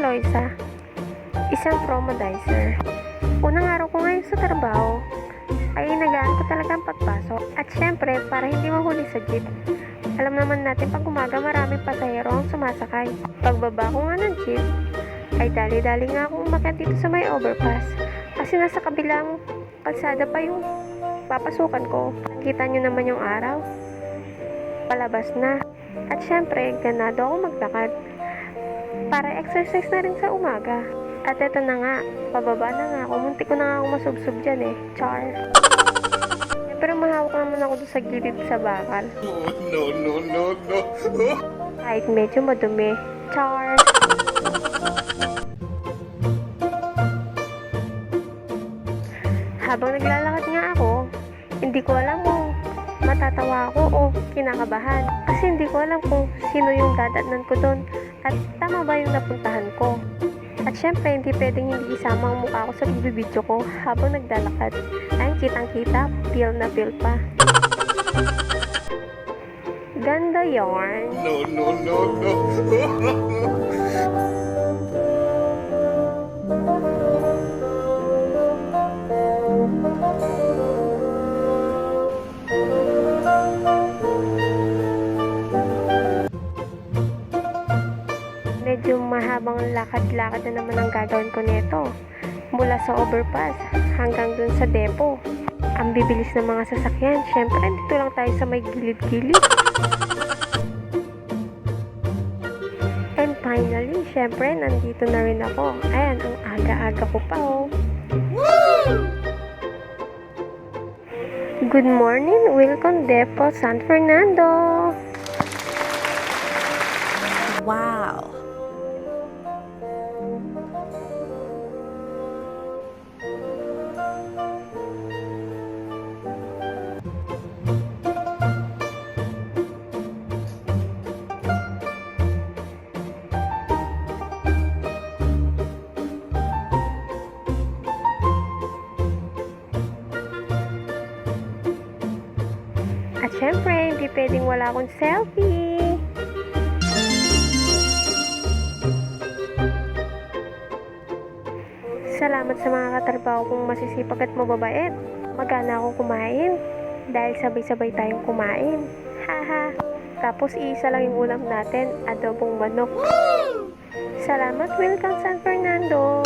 Eloisa, isang promodizer. Unang araw ko ngayon sa trabaho, ay inagaan ko talagang pagpasok. At syempre, para hindi mahuli sa jeep. Alam naman natin pag umaga maraming pasahero ang sumasakay. Pagbaba ko nga ng jeep, ay dali-dali nga akong umakyat dito sa may overpass. Kasi nasa kabilang kalsada pa yung papasukan ko. Nakita nyo naman yung araw. Palabas na. At syempre, ganado ako maglakad. Para exercise na rin sa umaga. At eto na nga, pababa na nga ako. Muntik ko na nga ako masubsob dyan eh. Char. Pero mahawak naman ako doon sa gilid sa bakal. No. Kahit medyo madumi. Char. Habang naglalakad nga ako, hindi ko alam kung matatawa ako o kinakabahan. Kasi hindi ko alam kung sino yung dadatnan ko doon at tama ba yung napuntahan ko. At syempre, hindi pwedeng hindi isama ang mukha ko sa video ko habang naglalakad. Ay, kitang-kita, feel na feel pa. Ganda yarn. No. Medyo mahabang lakad-lakad na naman ang gagawin ko nito. Mula sa overpass hanggang dun sa depo. Ang bibilis ng mga sasakyan. Syempre, dito lang tayo sa may gilid-gilid. And finally, syempre, nandito na rin ako. Ayan, ang aga-aga ko pa oh. Good morning, Wilcon Depo, San Fernando. Wow. At syempre, hindi pwedeng wala akong selfie. Salamat sa mga katrabaho kong masisipag at mababait. Magana ako kumain dahil sabay-sabay tayong kumain. Haha. Tapos isa lang yung ulam natin, adobong manok. Salamat, Wilcon San Fernando.